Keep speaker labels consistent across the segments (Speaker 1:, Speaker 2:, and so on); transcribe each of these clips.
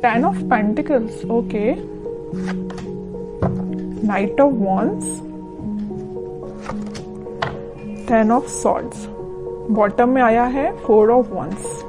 Speaker 1: 10 of Pentacles, okay, Knight of Wands, 10 of Swords, bottom में आया है 4 of Wands।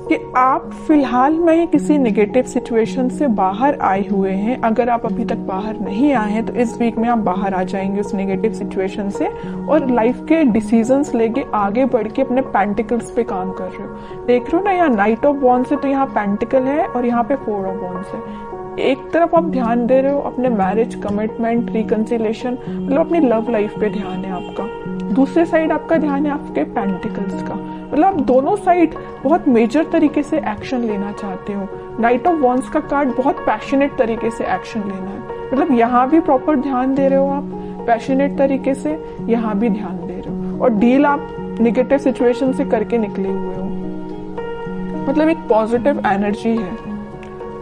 Speaker 1: कि आप फिलहाल में किसी नेगेटिव सिचुएशन से बाहर आए हुए हैं। अगर आप अभी तक बाहर नहीं आए हैं तो इस वीक में आप बाहर आ जाएंगे उस नेगेटिव सिचुएशन से, और लाइफ के डिसीजंस लेके आगे बढ़ के अपने पेंटिकल्स पे काम कर रहे हो। देख रहे हो ना, यहाँ नाइट ऑफ वॉन्ड्स है तो यहाँ पेंटिकल है और यहाँ पे 4 ऑफ वॉन्ड्स है। एक तरफ आप ध्यान दे रहे हो अपने मैरिज, कमिटमेंट, रिकंसिलेशन, मतलब अपनी लव लाइफ पे ध्यान है आपका। दूसरे साइड आपका ध्यान है आपके पेंटिकल्स का, मतलब आप दोनों साइड बहुत मेजर तरीके से एक्शन लेना चाहते हो। नाइट ऑफ वॉन्ड्स का कार्ड बहुत पैशनेट तरीके से एक्शन लेना है, मतलब यहाँ भी प्रॉपर ध्यान दे रहे हो आप पैशनेट तरीके से, यहाँ भी ध्यान दे रहे हो, और डील आप नेगेटिव सिचुएशन से करके निकले हुए हो। मतलब एक पॉजिटिव एनर्जी है,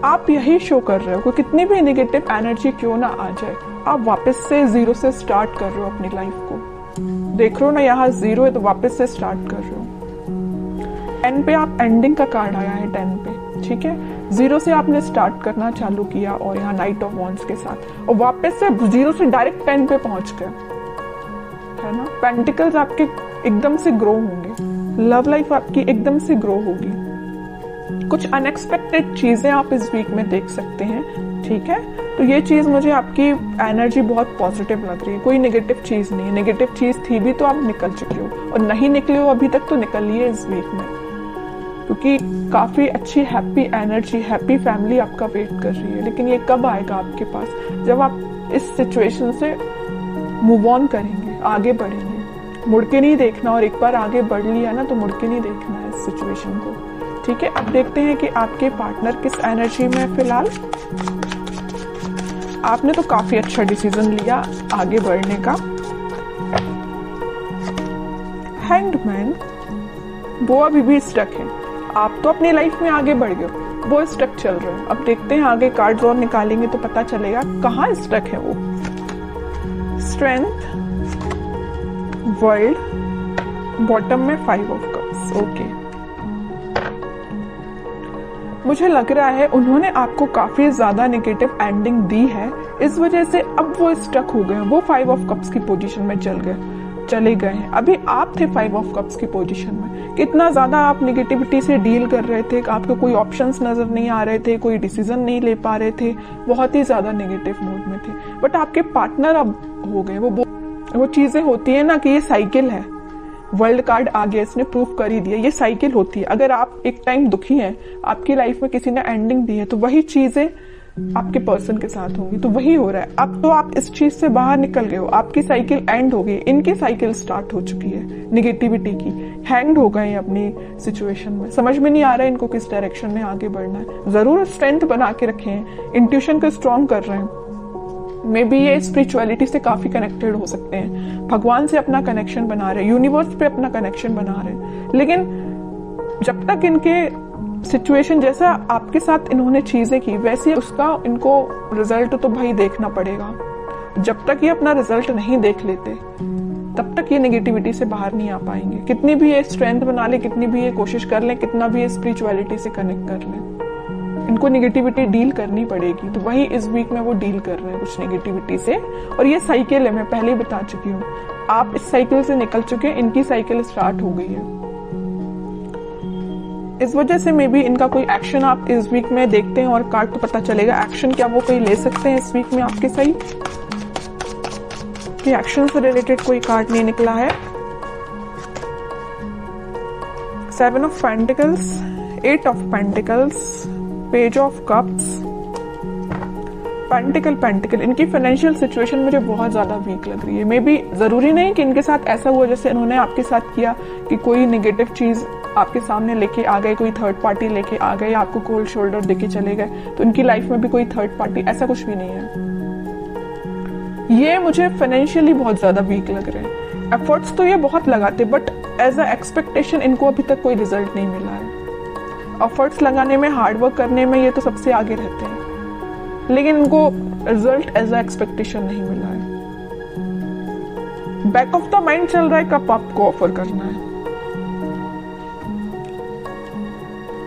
Speaker 1: आप यही शो कर रहे हो कि कितनी भी नेगेटिव एनर्जी क्यों ना आ जाए, आप वापस से जीरो से स्टार्ट कर रहे हो अपनी लाइफ को। देख रहे हो ना, यहाँ 0 है तो वापस से स्टार्ट कर रहे हो। 10 पे आप एंडिंग का कार्ड आया है 10 पे, ठीक है, 0 से आपने स्टार्ट करना चालू किया और यहाँ नाइट ऑफ वॉन्ड्स के साथ, और वापस से 0 से डायरेक्ट 10 पे पहुंच गए, है ना। पेंटिकल्स आपके एकदम से ग्रो होंगे, लव लाइफ आपकी एकदम से ग्रो होगी। कुछ अनएक्सपेक्टेड चीजें आप इस वीक में देख सकते हैं, ठीक है। तो ये चीज मुझे आपकी एनर्जी बहुत पॉजिटिव लग रही है, कोई नेगेटिव चीज नहीं है। नेगेटिव चीज थी भी तो आप निकल चुके हो, और नहीं निकले हो अभी तक तो निकलिए इस वीक में, क्योंकि काफी अच्छी हैप्पी एनर्जी, हैप्पी फैमिली आपका वेट कर रही है। लेकिन ये कब आएगा आपके पास, जब आप इस सिचुएशन से मूव ऑन करेंगे, आगे बढ़ेंगे। मुड़ के नहीं देखना, और एक बार आगे बढ़ लिया ना तो मुड़ के नहीं देखना है इस सिचुएशन को, ठीक है। अब देखते हैं कि आपके पार्टनर किस एनर्जी में है फिलहाल। आपने तो काफी अच्छा डिसीजन लिया आगे बढ़ने का। हैंगमैन, वो अभी भी स्टक है, आप तो अपनी लाइफ में आगे बढ़ गए, वो स्टक चल रहे हैं। अब देखते हैं आगे कार्ड्स और निकालेंगे तो पता चलेगा कहाँ स्टक है वो। स्ट्रेंथ, वर्ल्ड, बॉटम में 5 ऑफ कप्स, ओके। मुझे लग रहा है उन्होंने आपको काफी ज्यादा नेगेटिव एंडिंग दी है, इस वजह से अब वो स्टक हो गए, वो 5 ऑफ कप्स की पोजीशन में चले गए हैं। अभी आप थे 5 ऑफ कप्स की पोजीशन में, कितना ज्यादा आप नेगेटिविटी से डील कर रहे थे, आपको कोई ऑप्शंस नजर नहीं आ रहे थे, कोई डिसीजन नहीं ले पा रहे थे, बहुत ही ज्यादा नेगेटिव मोड में थे। बट आपके पार्टनर अब हो गए। वो चीजें होती है ना कि ये साइकिल है, वर्ल्ड कार्ड आ गया, इसने प्रूव कर ही दिया, ये साइकिल होती है। अगर आप एक टाइम दुखी हैं, आपकी लाइफ में किसी ने एंडिंग दी है, तो वही चीजें आपके पर्सन के साथ होंगी, तो वही हो रहा है। अब तो आप इस चीज से बाहर निकल गए हो, आपकी साइकिल एंड हो गई, इनकी साइकिल स्टार्ट हो चुकी है नेगेटिविटी की। हैंग्ड हो गए अपनी सिचुएशन में, समझ में नहीं आ रहा है इनको किस डायरेक्शन में आगे बढ़ना है। जरूर स्ट्रेंथ बना के रखे हैं, इंट्यूशन को स्ट्रॉन्ग कर रहे हैं। मे बी ये स्पिरिचुअलिटी से काफी कनेक्टेड हो सकते हैं, भगवान से अपना कनेक्शन बना रहे हैं, यूनिवर्स पे अपना कनेक्शन बना रहे हैं। लेकिन जब तक इनके सिचुएशन जैसा आपके साथ इन्होंने चीजें की वैसे उसका इनको रिजल्ट तो भाई देखना पड़ेगा। जब तक ये अपना रिजल्ट नहीं देख लेते तब तक ये नेगेटिविटी से बाहर नहीं आ पाएंगे। कितनी भी ये स्ट्रेंथ बना ले, कितनी भी ये कोशिश कर ले, कितना भी ये स्पिरिचुअलिटी से कनेक्ट कर ले, इनको नेगेटिविटी डील करनी पड़ेगी। तो वही इस वीक में वो डील कर रहे हैं कुछ नेगेटिविटी से, और ये साइकिल है, मैं पहले ही बता चुकी हूँ। आप इस साइकिल से निकल चुके हैं, इनकी साइकिल स्टार्ट हो गई है। इस वजह से मे बी इनका कोई एक्शन आप इस वीक में देखते हैं और कार्ड तो पता चलेगा एक्शन क्या वो कोई ले सकते हैं इस वीक में आपके सही। कि एक्शन से रिलेटेड कोई कार्ड नहीं निकला है। 7 of pentacles, 8 of pentacles, page of cups, pentacle. इनकी फाइनेंशियल सिचुएशन मुझे बहुत ज्यादा वीक लग रही है। मे बी जरूरी नहीं कि इनके साथ ऐसा हुआ जैसे इन्होंने आपके साथ किया कि कोई नेगेटिव चीज आपके सामने लेके आ गए, कोई थर्ड पार्टी लेके आ गए, आपको कोल्ड शोल्डर देके चले गए। तो इनकी लाइफ में भी कोई थर्ड पार्टी, ऐसा कुछ भी नहीं है। ये मुझे फाइनेंशियली बहुत ज्यादा वीक लग रहे हैं। एफर्ट्स तो ये बहुत लगाते, बट एज अ एक्सपेक्टेशन इनको अभी तक कोई रिजल्ट नहीं मिला है। एफर्ट्स लगाने में, हार्डवर्क करने में ये तो सबसे आगे रहते हैं, लेकिन इनको रिजल्ट एज अ एक्सपेक्टेशन नहीं मिला है। बैक ऑफ द माइंड चल रहा है कब आपको ऑफर करना है,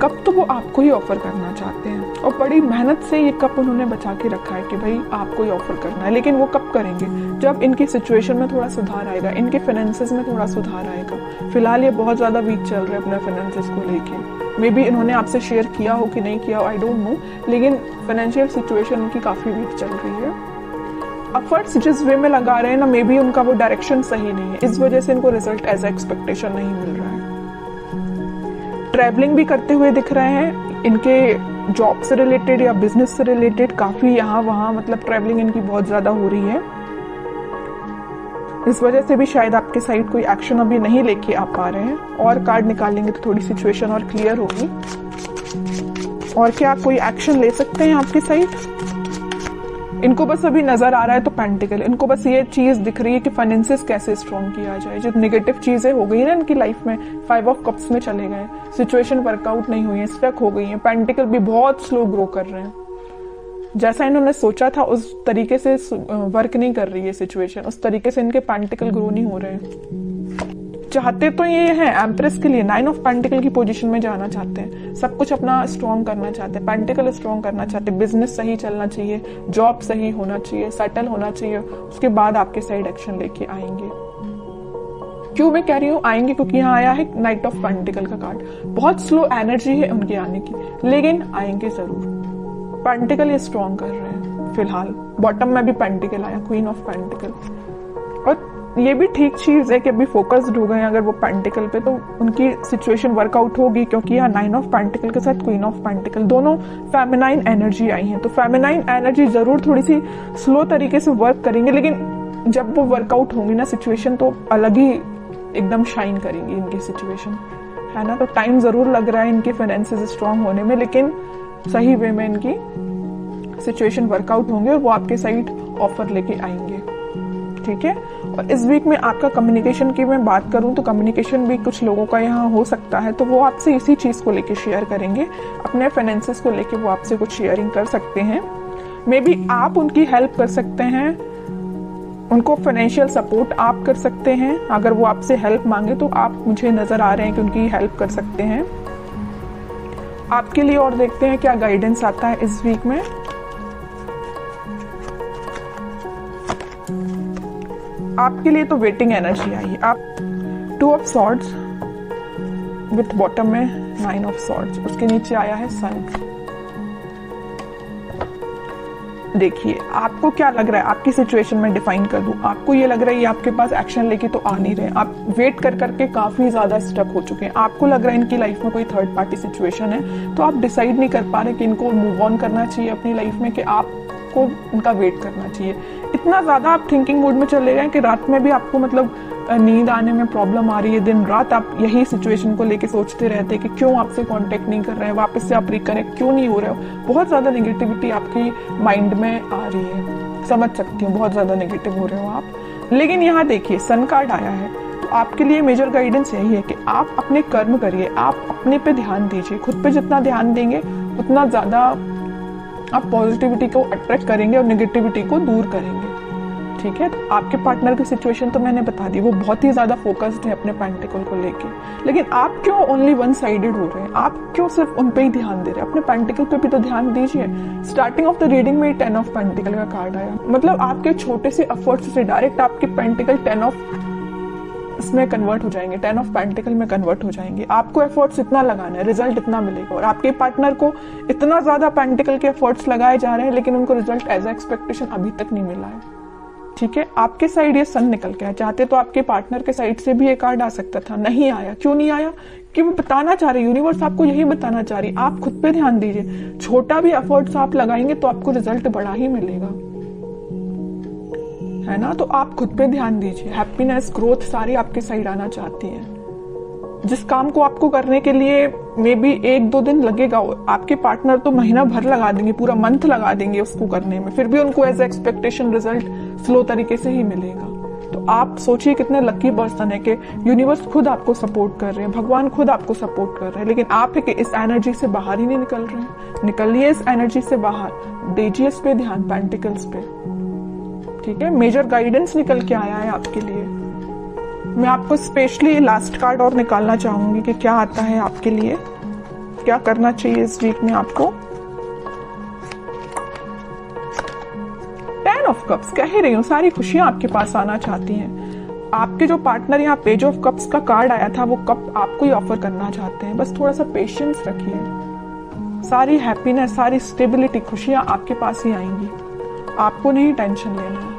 Speaker 1: कप तो वो आपको ही ऑफर करना चाहते हैं, और बड़ी मेहनत से ये कप उन्होंने बचा के रखा है कि भाई आपको ही ऑफर करना है। लेकिन वो कब करेंगे? जब इनकी सिचुएशन में थोड़ा सुधार आएगा, इनके फाइनेंसेस में थोड़ा सुधार आएगा। फिलहाल ये बहुत ज़्यादा वीक चल रहे हैं अपने फाइनेंसेस को लेके। मे बी इन्होंने आपसे शेयर किया हो कि नहीं किया हो, आई डोंट नो, लेकिन फाइनेंशियल सिचुएशन उनकी काफ़ी वीक चल रही है। एफर्ट्स जिस वे में लगा रहे हैं ना, मे बी उनका वो डायरेक्शन सही नहीं है, इस वजह से इनको रिजल्ट एज एक्सपेक्टेशन नहीं मिल रहा है। ट्रैवलिंग भी करते हुए दिख रहे हैं, इनके जॉब से रिलेटेड या बिजनेस से रिलेटेड काफ़ी यहाँ वहाँ मतलब ट्रैवलिंग इनकी बहुत ज़्यादा हो रही है। इस वजह से भी शायद आपके साइड कोई एक्शन अभी नहीं लेके आ पा रहे हैं। और कार्ड निकालेंगे तो थोड़ी सिचुएशन और क्लियर होगी। और क्या कोई एक्शन ले सकते हैं आपकी साइड? इनको बस अभी नजर आ रहा है तो पेंटिकल, इनको बस ये चीज दिख रही है कि फाइनेंसेस कैसे स्ट्रॉन्ग किया जाए। जो नेगेटिव चीजें हो गई ना इनकी लाइफ में, 5 ऑफ कप्स में चले गए, सिचुएशन वर्कआउट नहीं हुई है, स्टक हो गई है। पेंटिकल भी बहुत स्लो ग्रो कर रहे हैं, जैसा इन्होंने सोचा था उस तरीके से वर्क नहीं कर रही है सिचुएशन, उस तरीके से इनके पेंटिकल ग्रो नहीं हो रहे हैं। चाहते तो ये हैं एम्प्रेस के लिए 9 ऑफ पेंटिकल की पोजीशन में जाना चाहते हैं, सब कुछ अपना स्ट्रॉन्ग करना चाहते हैं, पेंटिकल स्ट्रॉन्ग करना चाहते हैं, बिजनेस सही चलना चाहिए, जॉब सही होना चाहिए, सेटल होना चाहिए, उसके बाद आपके साइड एक्शन लेके आएंगे। क्यों मैं कह रही हूँ आएंगे? क्योंकि यहाँ आया है नाइट ऑफ पेंटिकल का कार्ड। बहुत स्लो एनर्जी है उनके आने की, लेकिन आएंगे जरूर। पेंटिकल ये स्ट्रॉन्ग कर रहे हैं फिलहाल। बॉटम में भी पेंटिकल आया, क्वीन ऑफ पेंटिकल। और ये भी ठीक चीज है कि अभी फोकस्ड हो गए अगर वो पेंटिकल पे, तो उनकी सिचुएशन वर्कआउट होगी, क्योंकि यहाँ 9 ऑफ पेंटिकल के साथ क्वीन ऑफ पेंटिकल दोनों फेमिनाइन एनर्जी आई है। तो फेमिनाइन एनर्जी जरूर थोड़ी सी स्लो तरीके से वर्क करेंगे, लेकिन जब वो वर्कआउट होंगी ना सिचुएशन, तो अलग ही एकदम शाइन करेंगी इनकी सिचुएशन, है ना। तो टाइम जरूर लग रहा है इनके फाइनेंसेस स्ट्रॉन्ग होने में, लेकिन सही वे में इनकी सिचुएशन वर्कआउट होंगे और वो आपके साइड ऑफर लेके आएंगे, ठीक है। और इस वीक में आपका कम्युनिकेशन की मैं बात करूं तो कम्युनिकेशन भी कुछ लोगों का यहाँ हो सकता है, तो वो आपसे इसी चीज को लेके शेयर करेंगे, अपने फाइनेंसेस को लेके वो आपसे कुछ शेयरिंग कर सकते हैं। मे बी आप उनकी हेल्प कर सकते हैं, उनको फाइनेंशियल सपोर्ट आप कर सकते हैं। अगर वो आपसे हेल्प मांगे तो आप, मुझे नजर आ रहे हैं कि उनकी हेल्प कर सकते हैं आपके लिए। और देखते हैं क्या गाइडेंस आता है इस वीक में। आपके लिए तो वेटिंग एनर्जी आई है। आप 2 ऑफ सॉर्ड्स विथ बॉटम में 9 ऑफ सॉर्ड्स, उसके नीचे आया है सन। देखिए आपको क्या लग रहा है, आपकी सिचुएशन में डिफाइन कर दूं। आपको ये लग रहा है ये आपके पास एक्शन लेके तो आ नहीं रहे, आप वेट कर करके काफी ज्यादा स्टक हो चुके हैं। आपको लग रहा है इनकी लाइफ में कोई थर्ड पार्टी सिचुएशन है, तो आप डिसाइड नहीं कर पा रहे कि इनको मूव ऑन करना चाहिए अपनी लाइफ में, कि आपको उनका वेट करना चाहिए। इतना ज्यादा आप थिंकिंग मूड में चले गए कि रात में भी आपको मतलब नींद आने में प्रॉब्लम आ रही है। दिन रात आप यही सिचुएशन को लेके सोचते रहते हैं कि क्यों आपसे कांटेक्ट नहीं कर रहे हैं, वापस से आप रिकनेक्ट क्यों नहीं हो रहे हो। बहुत ज्यादा नेगेटिविटी आपकी माइंड में आ रही है, समझ सकती हूँ, बहुत ज्यादा नेगेटिव हो रहे हो आप। लेकिन यहाँ देखिए सन कार्ड आया है, तो आपके लिए मेजर गाइडेंस यही है कि आप अपने कर्म करिए, आप अपने पे ध्यान दीजिए। खुद पे जितना ध्यान देंगे उतना ज्यादा आप पॉजिटिविटी को अट्रैक्ट करेंगे और नेगेटिविटी को दूर करेंगे, ठीक है। तो आपके पार्टनर की सिचुएशन तो मैंने बता दी, वो बहुत ही ज्यादा फोकस्ड है अपने पेंटिकल को लेके। लेकिन आप क्यों ओनली वन साइडेड हो रहे हैं? आप क्यों सिर्फ उन पे ही ध्यान दे रहे हैं? अपने पेंटिकल पे भी तो ध्यान दीजिए। स्टार्टिंग ऑफ द रीडिंग में 10 ऑफ पेंटिकल का कार्ड आया, मतलब आपके छोटे से एफर्ट्स से डायरेक्ट आपके पेंटिकल 10 ऑफ इसमें कन्वर्ट हो जाएंगे, 10 ऑफ पेंटिकल में कन्वर्ट हो जाएंगे। आपको एफर्ट्स इतना लगाना है, रिजल्ट इतना मिलेगा। और आपके पार्टनर को इतना ज्यादा पेंटिकल के एफर्ट्स लगाए जा रहे हैं, लेकिन उनको रिजल्ट एज एक्सपेक्टेशन अभी तक नहीं मिला है, ठीक है। आपके साइड ये सन निकल के आया, चाहते तो आपके पार्टनर के साइड से भी ये कार्ड आ सकता था, नहीं आया। क्यों नहीं आया? कि वो बताना चाह रहे, यूनिवर्स आपको यही बताना चाह रही, आप खुद पे ध्यान दीजिए। छोटा भी एफर्ट्स आप लगाएंगे तो आपको रिजल्ट बड़ा ही मिलेगा, है ना। तो आप खुद पे ध्यान दीजिए। हैप्पीनेस, ग्रोथ सारी आपके साइड आना चाहती है। जिस काम को आपको करने के लिए मे बी 1-2 दिन लगेगा, आपके पार्टनर तो महीना भर लगा देंगे, पूरा मंथ लगा देंगे उसको करने में, फिर भी उनको एज एक्सपेक्टेशन रिजल्ट स्लो तरीके से ही मिलेगा। तो आप सोचिए कितने लकी पर्सन है कि यूनिवर्स खुद आपको सपोर्ट कर रहे हैं, भगवान खुद आपको सपोर्ट कर रहे हैं। लेकिन आप है कि इस एनर्जी से बाहर ही नहीं निकल रहे हैं। निकलिए इस एनर्जी से बाहर, दीजिए इस पे ध्यान, पेंटिकल्स पे, ठीक है। मेजर गाइडेंस निकल के आया है आपके लिए। मैं आपको स्पेशली लास्ट कार्ड और निकालना चाहूंगी कि क्या आता है आपके लिए। क्या करना चाहिए इस वीक में आपको? 10 ऑफ कप्स, कह ही रही हूँ सारी खुशियां आपके पास आना चाहती हैं। आपके जो पार्टनर यहाँ पेज ऑफ कप्स का कार्ड आया था, वो कप आपको ही ऑफर करना चाहते हैं। बस थोड़ा सा पेशेंस रखिए, सारी हैप्पीनेस, सारी स्टेबिलिटी, खुशियां आपके पास ही आएंगी। आपको नहीं टेंशन लेना है।